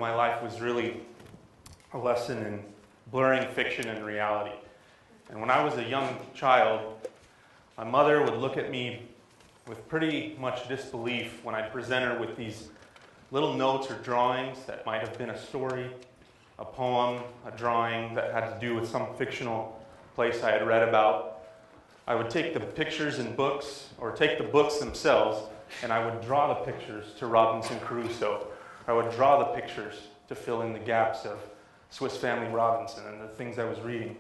my life was really a lesson in blurring fiction and reality. And when I was a young child, my mother would look at me with pretty much disbelief when I'd present her with these little notes or drawings that might have been a story, a poem, a drawing that had to do with some fictional place I had read about. I would take the pictures in books, or take the books themselves, and I would draw the pictures to Robinson Crusoe. I would draw the pictures to fill in the gaps of Swiss Family Robinson and the things I was reading.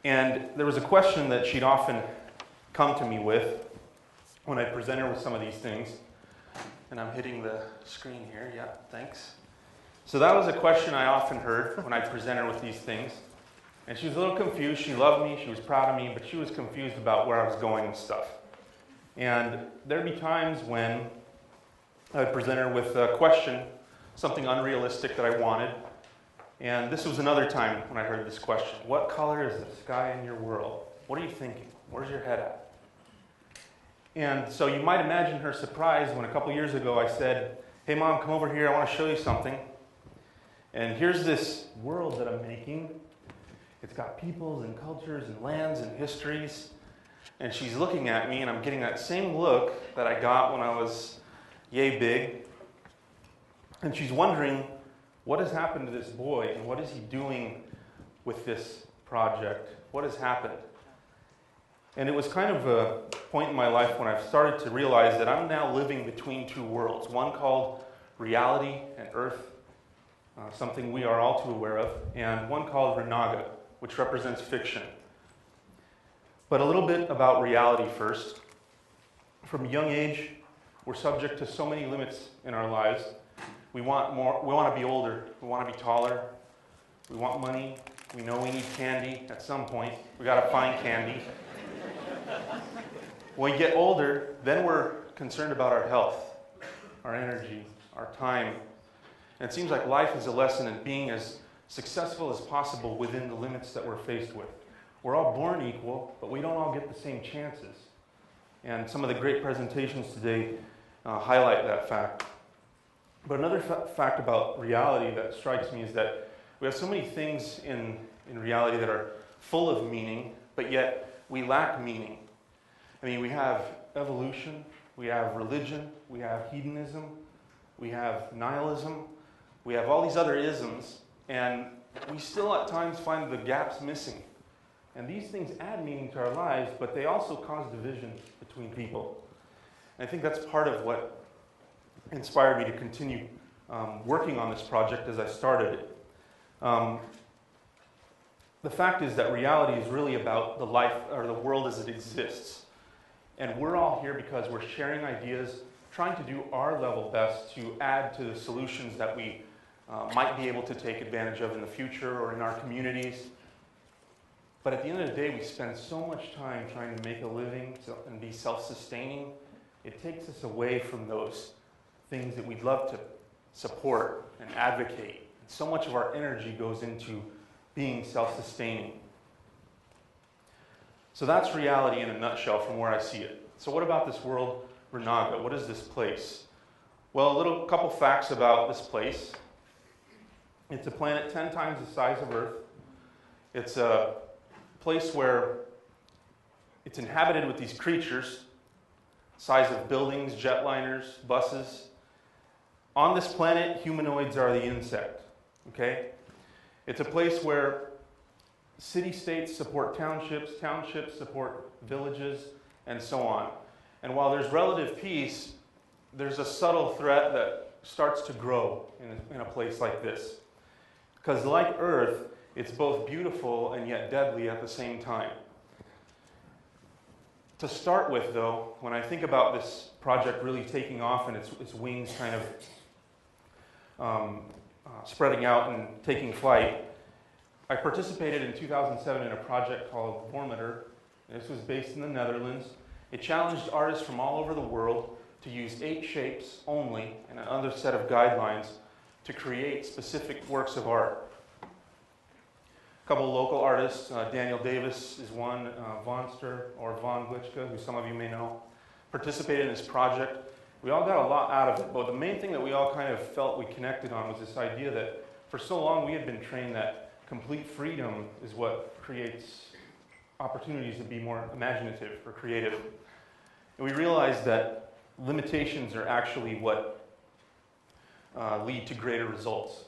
And there was a question that she'd often come to me with when I present her with some of these things. And I'm hitting the screen here. Yeah, thanks. So that was a question I often heard when I present her with these things. And she was a little confused. She loved me. She was proud of me. But she was confused about where I was going with stuff. And there'd be times when I'd present her with a question, something unrealistic that I wanted. And this was another time when I heard this question. What color is the sky in your world? What are you thinking? Where's your head at? And so you might imagine her surprise when a couple years ago I said, hey Mom, come over here, I want to show you something. And here's this world that I'm making. It's got peoples and cultures and lands and histories. And she's looking at me and I'm getting that same look that I got when I was yay big. And she's wondering, what has happened to this boy and what is he doing with this project? What has happened? And it was kind of a point in my life when I've started to realize that I'm now living between two worlds, one called reality and earth, something we are all too aware of, and one called Rynaga, which represents fiction. But a little bit about reality first. From a young age, we're subject to so many limits in our lives. We want more. We want to be older. We want to be taller. We want money. We know we need candy at some point. We got to find candy. When we get older, then we're concerned about our health, our energy, our time. And it seems like life is a lesson in being as successful as possible within the limits that we're faced with. We're all born equal, but we don't all get the same chances. And some of the great presentations today highlight that fact. But another fact about reality that strikes me is that we have so many things in reality that are full of meaning, but yet we lack meaning. I mean, we have evolution, we have religion, we have hedonism, we have nihilism, we have all these other isms, and we still at times find the gaps missing. And these things add meaning to our lives, but they also cause division between people. And I think that's part of what inspired me to continue working on this project as I started it. The fact is that reality is really about the life or the world as it exists. And we're all here because we're sharing ideas, trying to do our level best to add to the solutions that we might be able to take advantage of in the future or in our communities. But at the end of the day, we spend so much time trying to make a living and be self-sustaining. It takes us away from those things that we'd love to support and advocate. And so much of our energy goes into being self-sustaining. So that's reality in a nutshell from where I see it. So what about this world, Rynaga? What is this place? Well, a couple facts about this place. It's a planet 10 times the size of Earth. It's a place where it's inhabited with these creatures, size of buildings, jetliners, buses. On this planet, humanoids are the insect, okay? It's a place where city-states support townships, townships support villages, and so on. And while there's relative peace, there's a subtle threat that starts to grow in a place like this. Because like Earth, it's both beautiful and yet deadly at the same time. To start with, though, when I think about this project really taking off and its wings kind of spreading out and taking flight, I participated in 2007 in a project called Vormiter. This was based in the Netherlands. It challenged artists from all over the world to use 8 shapes only and another set of guidelines to create specific works of art. A couple of local artists, Daniel Davis is one, Vonster or Von Glitchka, who some of you may know, participated in this project. We all got a lot out of it, but the main thing that we all kind of felt we connected on was this idea that for so long we had been trained that complete freedom is what creates opportunities to be more imaginative or creative. And we realized that limitations are actually what lead to greater results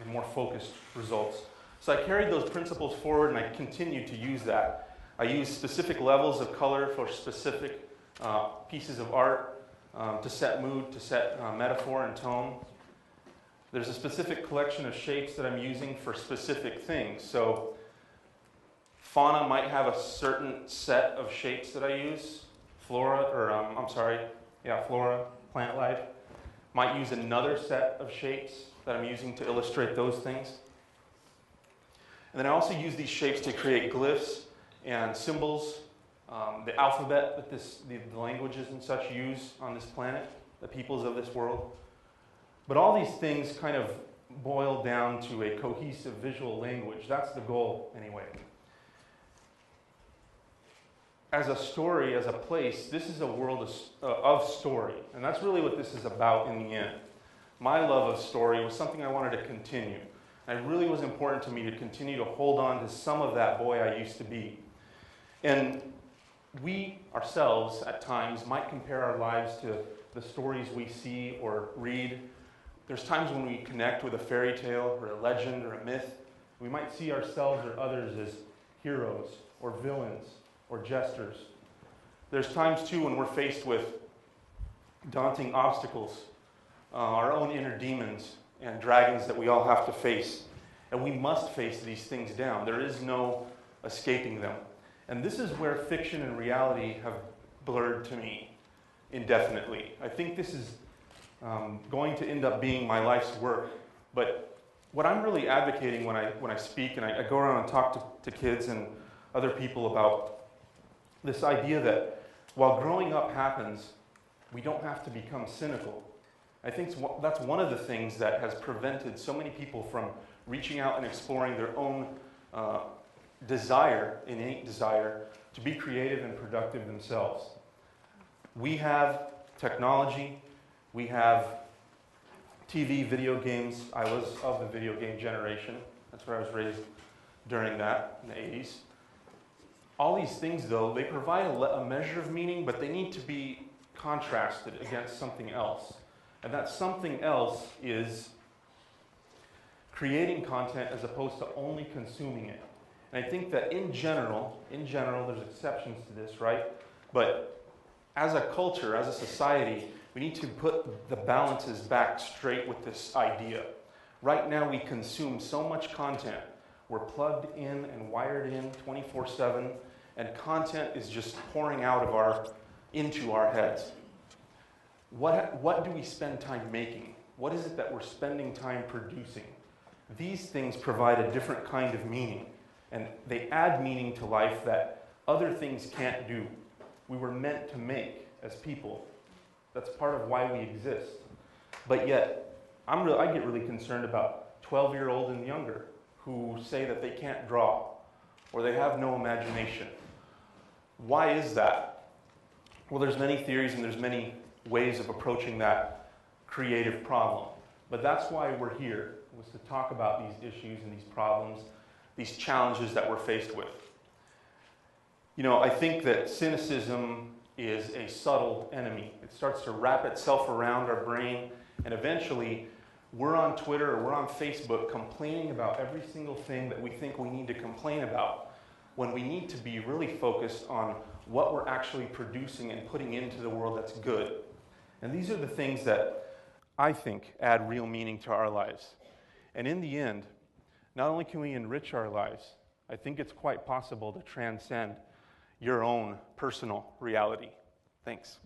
and more focused results. So I carried those principles forward and I continued to use that. I used specific levels of color for specific pieces of art to set mood, to set metaphor and tone. There's a specific collection of shapes that I'm using for specific things. So fauna might have a certain set of shapes that I use. Flora, plant life, might use another set of shapes that I'm using to illustrate those things. And then I also use these shapes to create glyphs and symbols, the alphabet that the languages and such use on this planet, the peoples of this world. But all these things kind of boil down to a cohesive visual language. That's the goal, anyway. As a story, as a place, this is a world of story. And that's really what this is about in the end. My love of story was something I wanted to continue. And it really was important to me to continue to hold on to some of that boy I used to be. And we ourselves, at times, might compare our lives to the stories we see or read. There's times when we connect with a fairy tale or a legend or a myth. We might see ourselves or others as heroes or villains or jesters. There's times, too, when we're faced with daunting obstacles, our own inner demons and dragons that we all have to face. And we must face these things down. There is no escaping them. And this is where fiction and reality have blurred to me indefinitely. I think this is going to end up being my life's work. But what I'm really advocating when I speak and I go around and talk to kids and other people about this idea that while growing up happens, we don't have to become cynical. I think that's one of the things that has prevented so many people from reaching out and exploring their own innate desire to be creative and productive themselves. We have technology, we have TV, video games. I was of the video game generation. That's where I was raised during that, in the 80s. All these things, though, they provide a measure of meaning, but they need to be contrasted against something else. And that something else is creating content as opposed to only consuming it. And I think that in general, there's exceptions to this, right? But as a culture, as a society, we need to put the balances back straight with this idea. Right now, we consume so much content. We're plugged in and wired in 24/7, and content is just pouring out of into our heads. What do we spend time making? What is it that we're spending time producing? These things provide a different kind of meaning, and they add meaning to life that other things can't do. We were meant to make as people. That's part of why we exist. But yet, I get really concerned about 12-year-olds and younger who say that they can't draw or they have no imagination. Why is that? Well, there's many theories and there's many ways of approaching that creative problem. But that's why we're here, was to talk about these issues and these problems, these challenges that we're faced with. You know, I think that cynicism is a subtle enemy. It starts to wrap itself around our brain, and eventually we're on Twitter or we're on Facebook complaining about every single thing that we think we need to complain about, when we need to be really focused on what we're actually producing and putting into the world that's good. And these are the things that I think add real meaning to our lives. And in the end, not only can we enrich our lives, I think it's quite possible to transcend your own personal reality. Thanks.